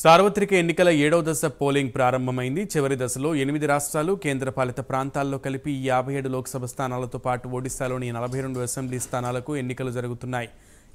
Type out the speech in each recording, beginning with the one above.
సార్వత్రిక ఎన్నికల 7వ దశ పోలింగ్ ప్రారంభమైంది. చివరి దశలో 8 రాష్ట్రాలు, కేంద్రపాలిత ప్రాంతాల్లో కలిపి 57 లోక్సభ స్థానాలతో పాటు ఒడిశాలోని 42 అసెంబ్లీ స్థానాలకు ఎన్నికలు జరుగుతున్నాయి.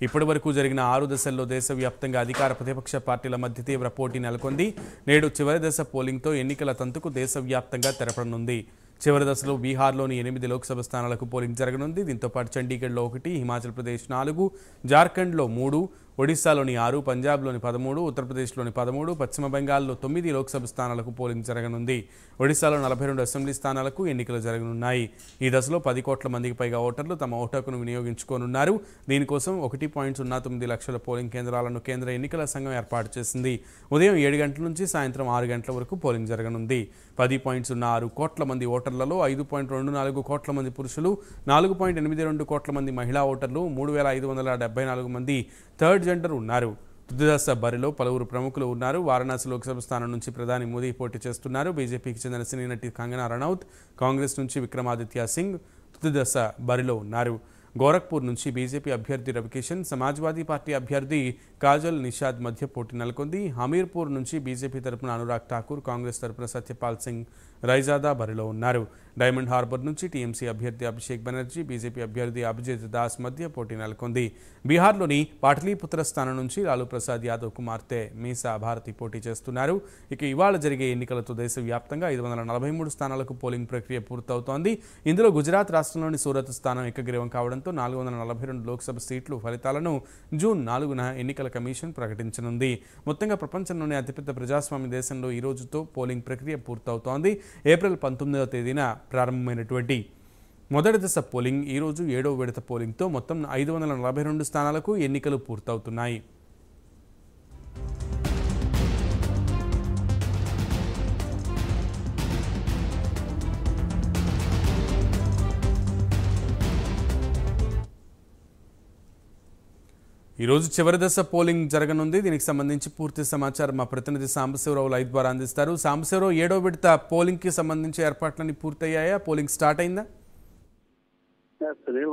ఇప్పటివరకు జరిగిన 6 దశల్లో దేశవ్యాప్తంగా అధికార ప్రతిపక్ష పార్టీల మధ్య తీవ్ర పోటీ నెలకొంది. నేడు చివరి దశ పోలింగ్తో ఎన్నికల తంతుకు దేశవ్యాప్తంగా తెరపడనుంది. చివరి దశలో బీహార్లోని 8 లోక్సభ స్థానాలకు పోలింగ్ జరగనుంది. దీంతో పాటు చండీగఢ్లో 1, హిమాచల్ ప్రదేశ్ 4, జార్ఖండ్లో 3, ఒడిశాలోని 6, పంజాబ్లోని 13, ఉత్తరప్రదేశ్లోని 13, పశ్చిమ బెంగాల్లో 9 లోక్సభ స్థానాలకు పోలింగ్ జరగనుంది. ఒడిశాలో 42 అసెంబ్లీ స్థానాలకు ఎన్నికలు జరగనున్నాయి. ఈ దశలో 10 కోట్ల మందికి పైగా ఓటర్లు తమ ఓటు హక్కును వినియోగించుకోనున్నారు. దీనికోసం 1.09 లక్షల పోలింగ్ కేంద్రాలను కేంద్ర ఎన్నికల సంఘం ఏర్పాటు చేసింది. ఉదయం 7 గంటల నుంచి సాయంత్రం 6 గంటల వరకు పోలింగ్ జరగనుంది. 10.06 కోట్ల మంది ఓటర్లలో 5.24 కోట్ల మంది పురుషులు, 4.82 కోట్ల మంది మహిళా ఓటర్లు, 3,574 మంది థర్డ్ జెండర్ ఉన్నారు. తుది దశ బరిలో పలువురు ప్రముఖులు ఉన్నారు. వారణాసి లోక్సభ స్థానం నుంచి ప్రధాని మోదీ పోటీ చేస్తున్నారు. బీజేపీకి చెందిన సినీ నటి కంగనా రనౌత్, కాంగ్రెస్ నుంచి విక్రమాదిత్య సింగ్ తుది దశ బరిలో ఉన్నారు. గోరఖ్పూర్ నుంచి బీజేపీ అభ్యర్థి రవికిషన్, సమాజ్వాదీ పార్టీ అభ్యర్థి కాజల్ నిషాద్ మధ్య పోటీ నెలకొంది. హమీర్పూర్ నుంచి బీజేపీ తరపున అనురాగ్ ఠాకూర్, కాంగ్రెస్ తరపున సత్యపాల్ సింగ్ రైజాదా బరిలో ఉన్నారు. డైమండ్ హార్బర్ నుంచి టీఎంసీ అభ్యర్థి అభిషేక్ బెనర్జీ, బీజేపీ అభ్యర్థి అభిజిత్ దాస్ మధ్య పోటీ నెలకొంది. బీహార్లోని పాటలీపుత్ర స్థానం నుంచి లాలూ ప్రసాద్ యాదవ్ కుమార్తె మీసా భారతి పోటీ చేస్తున్నారు. ఇక ఇవాళ జరిగే ఎన్నికలతో దేశవ్యాప్తంగా 543 స్థానాలకు పోలింగ్ ప్రక్రియ పూర్తవుతోంది. ఇందులో గుజరాత్ రాష్ట్రంలోని సూరత్ స్థానం ఏకగ్రీవం కావడంతో 442 లోక్సభ సీట్లు ఫలితాలను జూన్ 4న ఎన్నికల కమిషన్ ప్రకటించనుంది. మొత్తంగా ప్రపంచంలోనే అతిపెద్ద ప్రజాస్వామ్య దేశంలో ఈ రోజుతో పోలింగ్ ప్రక్రియ పూర్తవుతోంది. ఏప్రిల్ 19వ తేదీన ప్రారంభమైనటువంటి మొదటి దశ పోలింగ్ ఈరోజు 7వ విడత పోలింగ్తో మొత్తం 542 స్థానాలకు ఎన్నికలు పూర్తవుతున్నాయి. ఈరోజు చివరి దశ పోలింగ్ జరగనుంది. దీనికి సంబంధించి పూర్తి సమాచారం మా ప్రతినిధి సాంబశివరావు లైవ్ ద్వారా అందిస్తారు. సాంబశివరావు, 7వ విడత పోలింగ్కి సంబంధించి ఏర్పాట్లన్నీ పూర్తయ్యాయా? పోలింగ్ స్టార్ట్ అయిందా?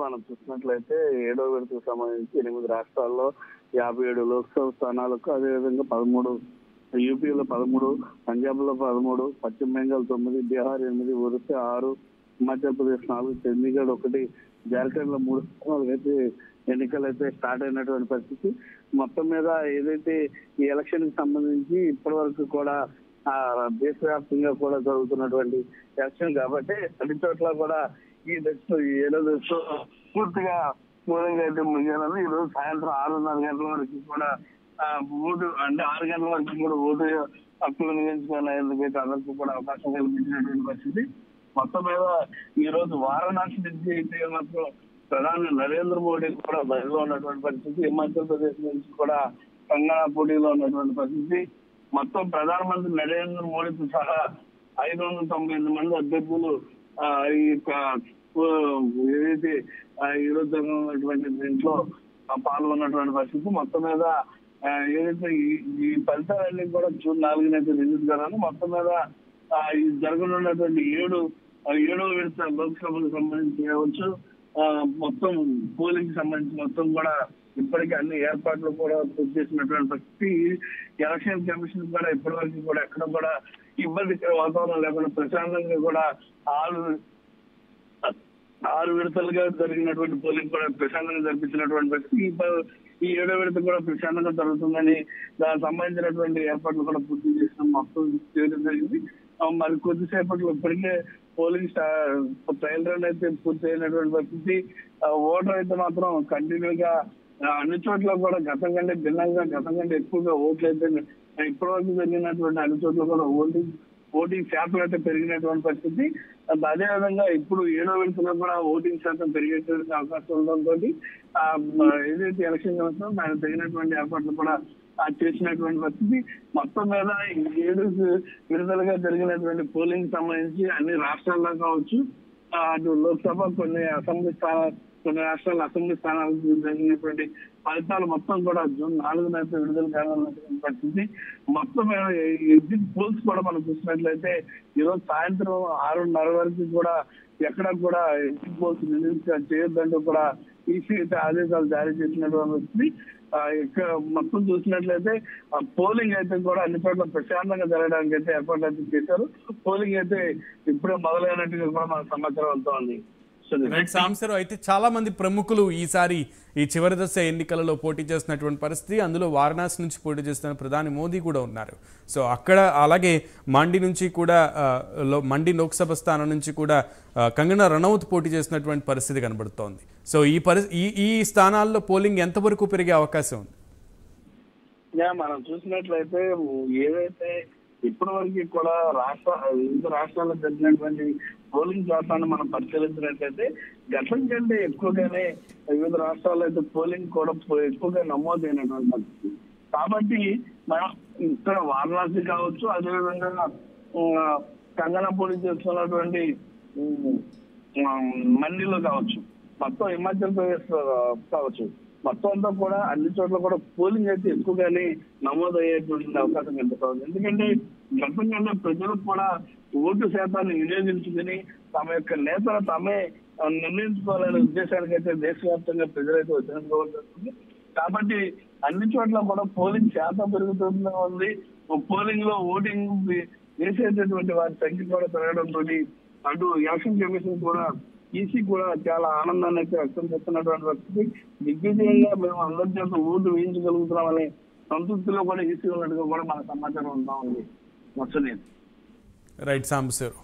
మనం చూసినట్లయితే 7వ విడతకు సంబంధించి 8 రాష్ట్రాల్లో 57 లోక్సభ స్థానాలకు, అదేవిధంగా 13 యూపీలో 13, పంజాబ్లో 13, పశ్చిమ బెంగాల్ 9, బీహార్ 8, ఒరిస్సా 6, హిమాచల్ ప్రదేశ్ 4, చండీగఢ్ 1, జార్ఖండ్ లో 3 స్థానాలకు అయితే ఎన్నికలు అయితే స్టార్ట్ అయినటువంటి పరిస్థితి. మొత్తం మీద ఏదైతే ఈ ఎలక్షన్ కి సంబంధించి ఇప్పటి వరకు కూడా దేశవ్యాప్తంగా కూడా జరుగుతున్నటువంటి ఎలక్షన్ కాబట్టి అన్ని చోట్ల కూడా ఈ దశలో 7వ దశలో పూర్తిగా పోలింగ్ అయితే ముగియాలని ఈ రోజు సాయంత్రం 6:30 గంటల వరకు కూడా ఓటు అంటే 6 గంటల వరకు కూడా ఓటు హక్కులు వినియోగించుకునేందుకైతే అందరికీ కూడా అవకాశం కల్పించినటువంటి పరిస్థితి. మొత్తం మీద ఈ రోజు వారణాసి నుంచి అయితే మాత్రం ప్రధాని నరేంద్ర మోడీ కూడా బరిలో ఉన్నటువంటి పరిస్థితి. హిమాచల్ ప్రదేశ్ నుంచి కూడా కంగనా పోటీలో ఉన్నటువంటి పరిస్థితి. మొత్తం ప్రధానమంత్రి నరేంద్ర మోడీతో సహా 598 మంది అభ్యర్థులు ఈ యొక్క ఏదైతే ఈ రోజు జరుగుతున్నటువంటి దీంట్లో పాల్గొన్నటువంటి పరిస్థితి. మొత్తం మీద ఏదైతే ఈ ఫలితాలన్నీ కూడా జూన్ 4న అయితే రిలీజ్ కావాలి. మొత్తం మీద ఈ జరగనున్నటువంటి 7వ విడత లోక్సభకు సంబంధించి కావచ్చు, మొత్తం పోలింగ్ కి సంబంధించి మొత్తం కూడా ఇప్పటికీ అన్ని ఏర్పాట్లు కూడా పూర్తి చేసినటువంటి పరిస్థితి. ఎలక్షన్ కమిషన్ కూడా ఇప్పటి వరకు కూడా ఎక్కడ కూడా ఇబ్బందికర వాతావరణం లేకుండా ప్రశాంతంగా కూడా 6 విడతలుగా జరిగినటువంటి పోలింగ్ కూడా ప్రశాంతంగా జరిపించినటువంటి పరిస్థితి. ఈ 7వ విడత కూడా ప్రశాంతంగా జరుగుతుందని దానికి సంబంధించినటువంటి ఏర్పాట్లు కూడా పూర్తి చేసిన మొత్తం చేయడం జరిగింది. మరి కొద్దిసేపట్లో ఇప్పటికే పోలింగ్ ట్రయల్ రన్ అయితే పూర్తి అయినటువంటి పరిస్థితి. ఓటర్ అయితే మాత్రం కంటిన్యూగా అన్ని చోట్ల కూడా గతం కంటే భిన్నంగా, గతం కంటే ఎక్కువగా ఓట్లు అయితే ఇప్పటి వరకు జరిగినటువంటి అన్ని చోట్ల కూడా ఓటింగ్ శాతం అయితే పెరిగినటువంటి పరిస్థితి. అదేవిధంగా ఇప్పుడు 7వ విడతలో కూడా ఓటింగ్ శాతం పెరిగేటువంటి అవకాశం ఉండడంతో ఏదైతే ఎలక్షన్ కమిషన్ దానికి తగినటువంటి ఏర్పాట్లు కూడా చేసినటువంటి పరిస్థితి. మొత్తం మీద 7 విడతలుగా జరిగినటువంటి పోలింగ్ సంబంధించి అన్ని రాష్ట్రాల్లో కావచ్చు, అటు లోక్సభ కొన్ని రాష్ట్రాల అసెంబ్లీ స్థానాలకు జరిగినటువంటి ఫలితాలు మొత్తం కూడా జూన్ 4న అయితే విడుదల కావాలన్నటువంటి పరిస్థితి. మొత్తం ఎగ్జిట్ పోల్స్ కూడా మనం చూసినట్లయితే ఈరోజు సాయంత్రం 6:30 వరకు కూడా ఎక్కడ కూడా ఎగ్జిట్ పోల్స్ రిలీజ్ చేయొద్దంటూ కూడా ఈసీ అయితే ఆదేశాలు జారీ చేసినటువంటి ఇక్కడ మొత్తం చూసినట్లయితే పోలింగ్ అయితే కూడా అన్ని చోట్ల ప్రశాంతంగా జరగడానికి అయితే ఏర్పాట్లు అయితే చేశారు. పోలింగ్ అయితే ఇప్పుడే మొదలైనట్టుగా కూడా మనకు సమాచారం అవుతోంది. సాంబశివరావు, అయితే చాలా మంది ప్రముఖులు ఈసారి ఈ చివరి దశ ఎన్నికలలో పోటీ చేస్తున్నటువంటి పరిస్థితి, అందులో వారణాసి నుంచి పోటీ చేస్తున్న ప్రధాని మోదీ కూడా ఉన్నారు. సో అక్కడ అలాగే మండి నుంచి కూడా మండి లోక్సభ స్థానం నుంచి కూడా కంగనా రనౌత్ పోటీ చేస్తున్నటువంటి పరిస్థితి కనబడుతోంది. సో ఈ స్థానాల్లో పోలింగ్ ఎంతవరకు పెరిగే అవకాశం ఉంది? మనం చూసినట్లయితే ఏదైతే ఇప్పటి వరకు కూడా వివిధ రాష్ట్రాల్లో జరిగినటువంటి పోలింగ్ శాతాన్ని మనం పరిశీలించినట్లయితే గతం కంటే ఎక్కువగానే వివిధ రాష్ట్రాల్లో అయితే పోలింగ్ కూడా ఎక్కువగా నమోదైనటువంటి పరిస్థితి. కాబట్టి మనం ఇక్కడ వారణాసి కావచ్చు, అదేవిధంగా కంగనా పోటీ చేస్తున్నటువంటి మండిలో కావచ్చు, మొత్తం హిమాచల్ ప్రదేశ్ కావచ్చు, మొత్తం అంతా కూడా అన్ని చోట్ల కూడా పోలింగ్ అయితే ఎక్కువగానే నమోదయ్యేటువంటి అవకాశం కనిపిస్తుంది. ఎందుకంటే గతం కంటే ప్రజలు కూడా ఓటు శాతాన్ని వినియోగించుకుని తమ యొక్క నేతలు తామే నిర్ణయించుకోవాలనే ఉద్దేశానికి అయితే దేశవ్యాప్తంగా ప్రజలైతే వచ్చినట్టు. కాబట్టి అన్ని చోట్ల కూడా పోలింగ్ శాతం పెరుగుతూనే ఉంది. పోలింగ్ లో ఓటింగ్ వేసేటటువంటి వారి సంఖ్య కూడా పెరగడంతో అటు ఎలక్షన్ కమిషన్ కూడా ఈసీ కూడా చాలా ఆనందాన్ని అయితే వ్యక్తం చేస్తున్నటువంటి పరిస్థితి. దిగ్విజయంగా మేము అందరి చేత ఓటు వేయించగలుగుతున్నామనే సంతృప్తిలో కూడా ఈసీ ఉన్నట్టుగా కూడా మన సమాచారం ఉంటా ఉంది. రైట్ సాంబశివరావు.